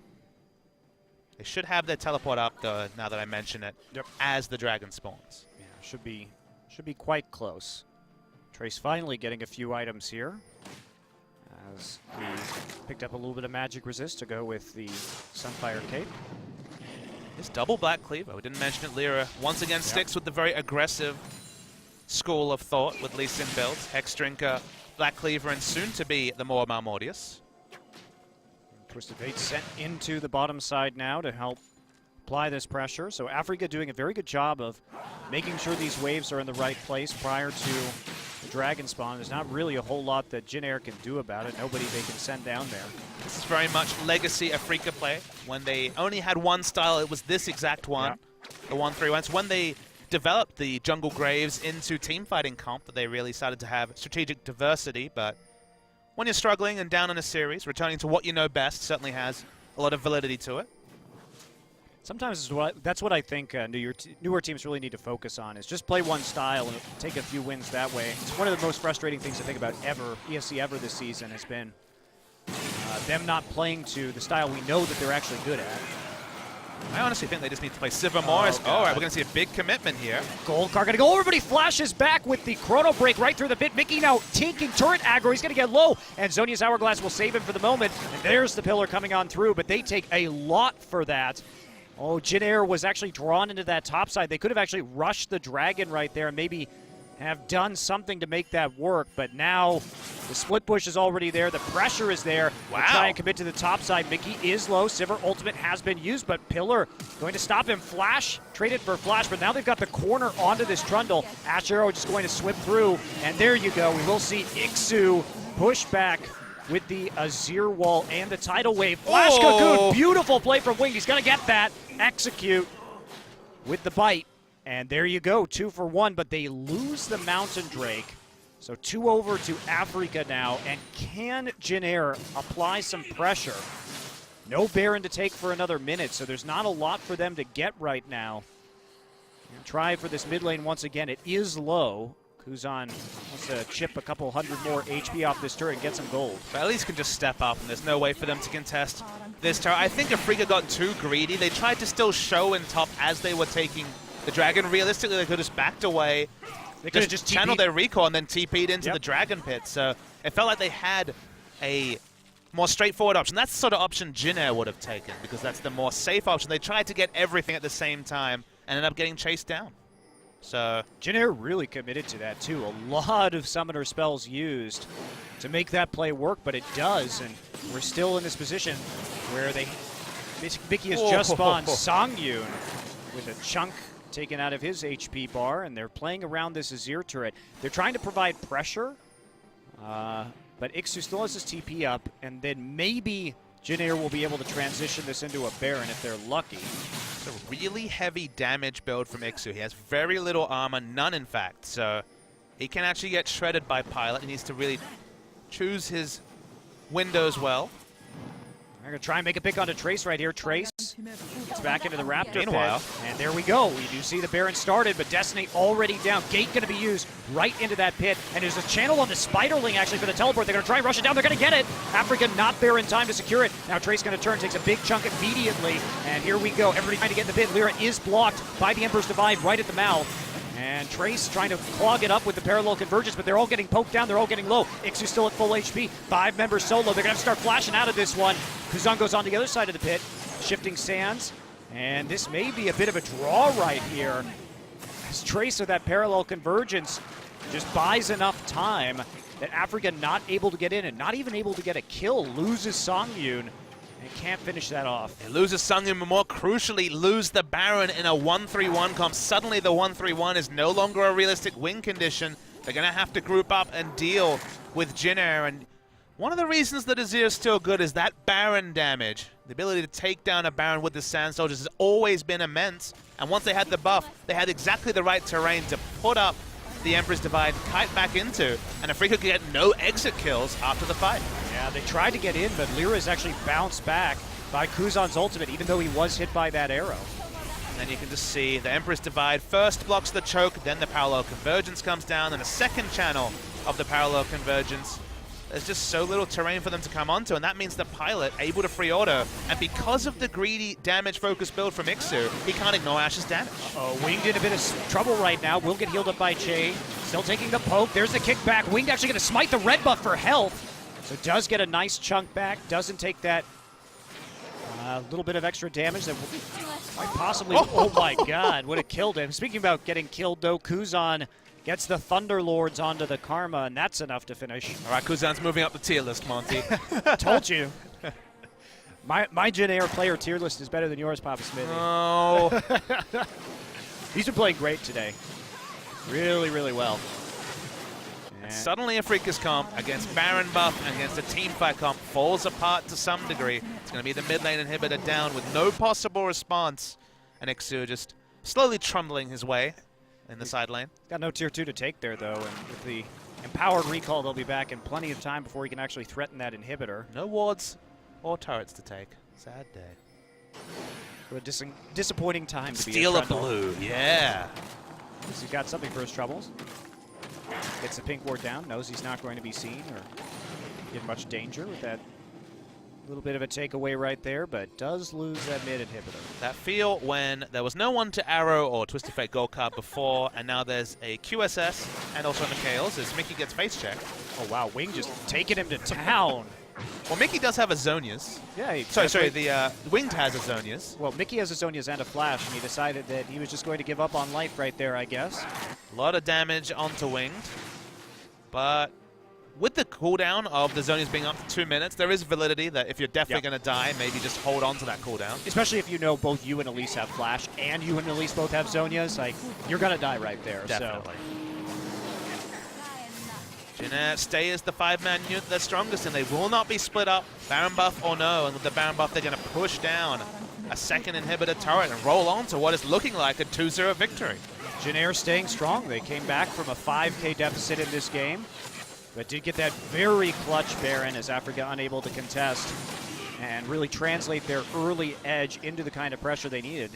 They should have their teleport up, though, now that I mention it, as the Dragon spawns. Yeah, should be quite close. Trace finally getting a few items here, as he picked up a little bit of magic resist to go with the Sunfire Cape. This double Black Cleaver, we didn't mention it, LirA once again sticks with the very aggressive school of thought with Lee Sin builds. Hex Drinker, Black Cleaver, and soon to be the more Malmortius. Twisted Fate sent into the bottom side now to help apply this pressure. So Afreeca doing a very good job of making sure these waves are in the right place prior to the Dragon spawn. There's not really a whole lot that Jin Air can do about it. Nobody they can send down there. This is very much legacy Afreeca play. When they only had one style, it was this exact one, the 1-3-1. It's when they developed the Jungle Graves into teamfighting comp that they really started to have strategic diversity. But when you're struggling and down in a series, returning to what you know best certainly has a lot of validity to it. Sometimes that's what I think newer teams really need to focus on, is just play one style and take a few wins that way. It's one of the most frustrating things to think about ESC ever this season has been them not playing to the style we know that they're actually good at. I honestly think they just need to play Sivir more. All right, we're going to see a big commitment here. Gold card going to go. Everybody flashes back with the chrono break right through the pit. Mickey now taking turret aggro. He's going to get low, and Zhonya's Hourglass will save him for the moment. And there's the pillar coming on through, but they take a lot for that. Oh, Jin Air was actually drawn into that top side. They could have actually rushed the Dragon right there and maybe have done something to make that work, but now the split push is already there. The pressure is there. Wow. They try and commit to the top side. Mickey is low. Sivir ultimate has been used, but Pillar going to stop him. Flash, traded for Flash, but now they've got the corner onto this Trundle. Ashe Arrow just going to swim through, and there you go. We will see ikssu push back with the Azir wall and the tidal wave. Flash Cocoon, beautiful play from Wing. He's going to get that. Execute with the bite. And there you go, 2 for 1, but they lose the Mountain Drake. So 2 over to Afreeca now. And can Jin Air apply some pressure? No Baron to take for another minute, so there's not a lot for them to get right now. And try for this mid lane once again. It is low. Kuzan wants to chip a couple hundred more HP off this turret and get some gold. But Elise can just step up, and there's no way for them to contest this turret. I think Afreeca got too greedy. They tried to still show in top as they were taking the dragon. Realistically, they could have just backed away. They could have just channeled their recall and then TP'd into the dragon pit. So it felt like they had a more straightforward option. That's the sort of option Jin Air would have taken, because that's the more safe option. They tried to get everything at the same time and ended up getting chased down. So Jin Air really committed to that too. A lot of summoner spells used to make that play work, but it does, and we're still in this position where Mickey has just spawned Sangyoon with a chunk taken out of his HP bar, and they're playing around this Azir turret. They're trying to provide pressure, but ikssu still has his TP up, and then maybe Jin Air will be able to transition this into a Baron if they're lucky. It's a really heavy damage build from ikssu. He has very little armor, none in fact, so he can actually get shredded by Pilot. He needs to really choose his windows well. They're going to try and make a pick onto Trace right here. Trace gets back into the Raptor Meanwhile, pit. And there we go. We do see the Baron started, but Destiny already down. Gate going to be used right into that pit. And there's a channel on the Spiderling actually for the teleport. They're going to try and rush it down. They're going to get it. Afreeca not there in time to secure it. Now Trace going to turn, takes a big chunk immediately. And here we go. Everybody trying to get in the pit. LirA is blocked by the Emperor's Divide right at the mouth. And Trace trying to clog it up with the parallel convergence, but they're all getting poked down. They're all getting low. ikssu still at full HP. 5 members solo. They're going to have to start flashing out of this one. Kuzan goes on the other side of the pit, shifting sands. And this may be a bit of a draw right here, as Trace with that parallel convergence just buys enough time that Afreeca not able to get in and not even able to get a kill, loses Sangyoon. And can't finish that off. It loses Sangyoon, but more crucially, lose the Baron in a 1-3-1 comp. Suddenly the 1-3-1 is no longer a realistic win condition. They're going to have to group up and deal with Jin Air. And one of the reasons that Azir is still good is that Baron damage. The ability to take down a Baron with the Sand Soldiers has always been immense. And once they had the buff, they had exactly the right terrain to put up the Emperor's Divide, kite back into, and Afreeca could get no exit kills after the fight. Yeah, they tried to get in, but LirA's actually bounced back by Kuzan's ultimate, even though he was hit by that arrow. And then you can just see the Emperor's Divide first blocks the choke, then the parallel convergence comes down, and a second channel of the parallel convergence. There's just so little terrain for them to come onto, and that means the Pilot able to free auto. And because of the greedy damage-focused build from ikssu, he can't ignore Ashe's damage. Winged in a bit of trouble right now. Will get healed up by Chei. Still taking the poke. There's the kickback. Winged actually going to smite the red buff for health. So does get a nice chunk back. Doesn't take that little bit of extra damage that might possibly... Oh my god, would have killed him. Speaking about getting killed though, Kuzan gets the Thunderlords onto the Karma, and that's enough to finish. All right, Kuzan's moving up the tier list, Monty. Told you. My Jin Air player tier list is better than yours, Papa Smithy. Oh. He's been playing great today. Really, really well. And suddenly Afreeca's comp against Baron buff and against a teamfight comp falls apart to some degree. It's going to be the mid lane inhibitor down with no possible response. And ikssu just slowly trundling his way in the side lane. Got no tier 2 to take there, though, and with the empowered recall, they'll be back in plenty of time before he can actually threaten that inhibitor. No wards or turrets to take. Sad day. What a disappointing time to be Steal a blue, yeah. He's got something for his troubles. Gets the pink ward down, knows he's not going to be seen or in much danger with that little bit of a takeaway right there, but does lose that mid inhibitor. That feel when there was no one to arrow or Twisted Fate gold card before, and now there's a QSS and also Mikhail's as Mickey gets face checked. Oh wow, Wing just taking him to town. Well, Mickey does have a Zonias. Yeah, sorry, the Winged has a Zonias. Well, Mickey has a Zonias and a Flash, and he decided that he was just going to give up on life right there, I guess. A lot of damage onto Winged, but with the cooldown of the Zonias being up to 2 minutes, there is validity that if you're definitely going to die, maybe just hold on to that cooldown. Especially if you know both you and Elise have Flash, and you and Elise both have Zonias, like, you're going to die right there. Definitely. Jin Air stay as the 5-man unit they're strongest, and they will not be split up, Baron buff or no, and with the Baron buff they're going to push down a second inhibitor turret and roll on to what is looking like a 2-0 victory. Jin Air staying strong. They came back from a 5K deficit in this game, but did get that very clutch Baron as Afreeca unable to contest and really translate their early edge into the kind of pressure they needed.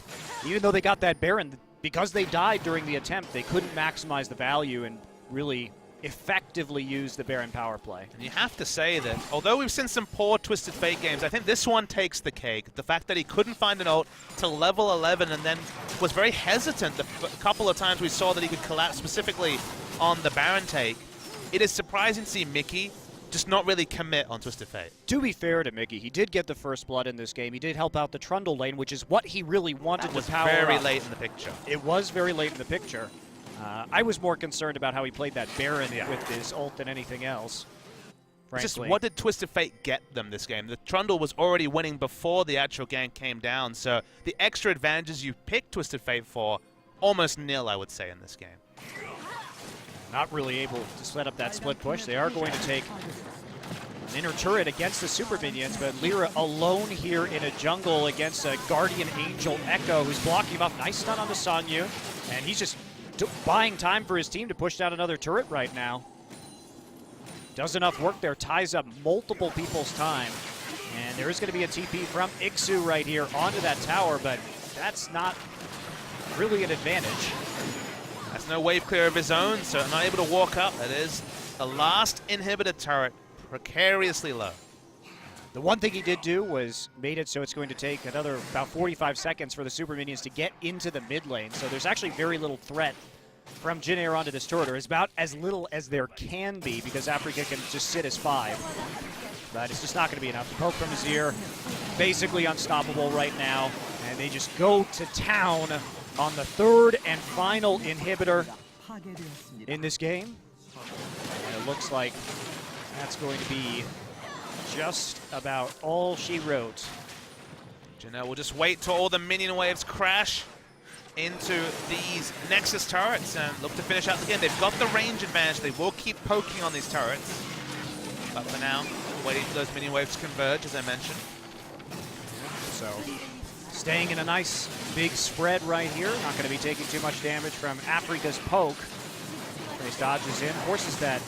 Even though they got that Baron, because they died during the attempt, they couldn't maximize the value and really effectively use the Baron power play. And you have to say that, although we've seen some poor Twisted Fate games, I think this one takes the cake. The fact that he couldn't find an ult till level 11 and then was very hesitant the couple of times we saw that he could collapse specifically on the Baron take. It is surprising to see Mickey just not really commit on Twisted Fate. To be fair to Mickey, he did get the first blood in this game. He did help out the Trundle lane, which is what he really wanted to power up. It was very late in the picture. It was very late in the picture. I was more concerned about how he played that Baron with his ult than anything else, frankly. Just what did Twisted Fate get them this game? The Trundle was already winning before the actual gank came down, so the extra advantages you picked Twisted Fate for, almost nil, I would say, in this game. Not really able to set up that split push. They are going to take an inner turret against the super minions, but LirA alone here in a jungle against a Guardian Angel Ekko who's blocking him up. Nice stun on the Sangyoon, and he's just buying time for his team to push down another turret right now. Does enough work there, ties up multiple people's time. And there is going to be a TP from ikssu right here onto that tower, but that's not really an advantage. That's no wave clear of his own, so not able to walk up. That is the last inhibitor turret, precariously low. The one thing he did do was made it so it's going to take another about 45 seconds for the super minions to get into the mid lane. So there's actually very little threat from Jin Air onto this turret, or it's about as little as there can be because Afreeca can just sit as 5. But it's just not going to be enough. The poke from Azir, basically unstoppable right now. And they just go to town on the third and final inhibitor in this game. And it looks like that's going to be just about all she wrote. Janelle will just wait till all the minion waves crash into these Nexus turrets and look to finish out the game. They've got the range advantage. They will keep poking on these turrets. But for now, waiting for those minion waves to converge, as I mentioned. So, staying in a nice big spread right here. Not going to be taking too much damage from Afreeca's poke. Trace dodges in, forces that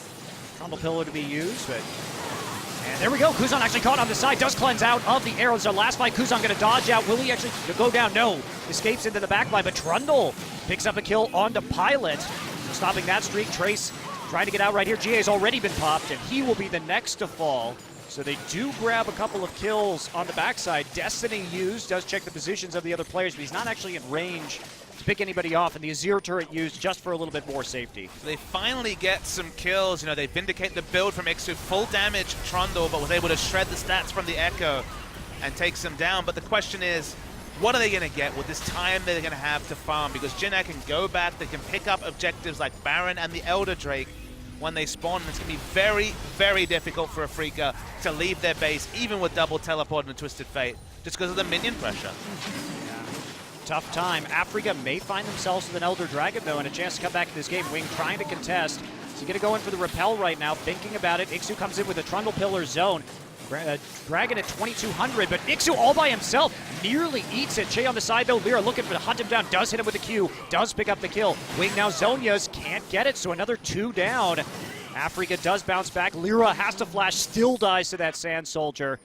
Trundle pillar to be used, but... And there we go. Kuzan actually caught on the side. Does cleanse out of the arrows. The last fight, Kuzan going to dodge out. Will he actually go down? No. Escapes into the backline, but Trundle picks up a kill onto Pilot. Stopping that streak. Trace trying to get out right here. GA's already been popped, and he will be the next to fall. So they do grab a couple of kills on the backside. Destiny used, does check the positions of the other players, but he's not actually in range to pick anybody off, and the Azir turret used just for a little bit more safety. So they finally get some kills. You know, they vindicate the build from ikssu. Full damage Trundle, but was able to shred the stats from the Ekko and takes them down. But the question is, what are they going to get with this time they're going to have to farm? Because Jin Air can go back, they can pick up objectives like Baron and the Elder Drake when they spawn, and it's going to be very, very difficult for Afreeca to leave their base, even with double teleport and Twisted Fate, just because of the minion pressure. Tough time. Afreeca may find themselves with an Elder Dragon, though, and a chance to come back to this game. Wing trying to contest. So you're going to go in for the repel right now, thinking about it. ikssu comes in with a Trundle Pillar zone. Dragon at 2200, but ikssu all by himself nearly eats it. Chei on the side, though. LirA looking to hunt him down. Does hit him with a Q. Does pick up the kill. Wing now Zhonya's can't get it, so another 2 down. Afreeca does bounce back. LirA has to flash, still dies to that Sand Soldier.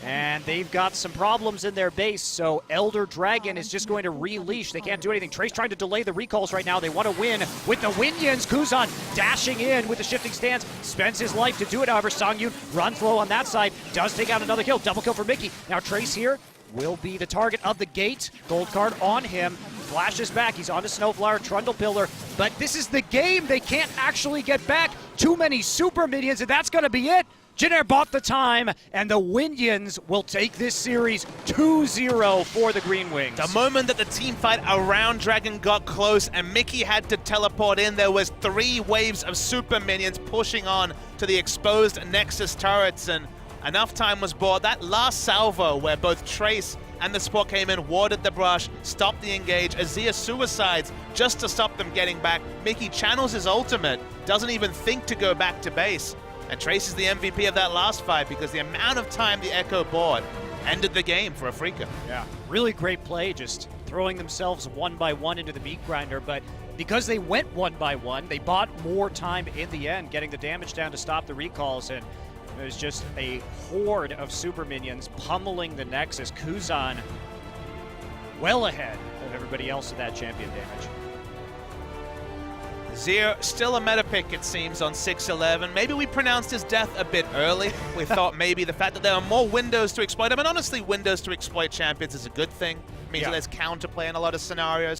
And they've got some problems in their base, so Elder Dragon is just going to releash. They can't do anything. Trace trying to delay the recalls right now. They want to win with the Winions. Kuzan dashing in with the shifting stance. Spends his life to do it, however. Sangyoon runs low on that side. Does take out another kill. Double kill for Mickey. Now Trace here will be the target of the gate. Gold card on him. Flashes back. He's on to SnowFlower, Trundle Pillar. But this is the game. They can't actually get back. Too many super minions, and that's going to be it. Jin Air bought the time, and the Winions will take this series 2-0 for the Greenwings. The moment that the team fight around Dragon got close and Mickey had to teleport in, there was 3 waves of super minions pushing on to the exposed Nexus turrets, and enough time was bought. That last salvo where both Trace and the support came in, warded the brush, stopped the engage. Azir suicides just to stop them getting back. Mickey channels his ultimate, doesn't even think to go back to base. And Trace is the MVP of that last fight because the amount of time the Ekko bought ended the game for Afreeca. Yeah, really great play, just throwing themselves one by one into the meat grinder, but because they went one by one, they bought more time in the end, getting the damage down to stop the recalls, and it was just a horde of super minions pummeling the Nexus. Kuzan well ahead of everybody else in that champion damage. Azir, still a meta pick, it seems, on 6-11. Maybe we pronounced his death a bit early. We thought maybe the fact that there are more windows to exploit him, and honestly, windows to exploit champions is a good thing. It means that there's counterplay in a lot of scenarios.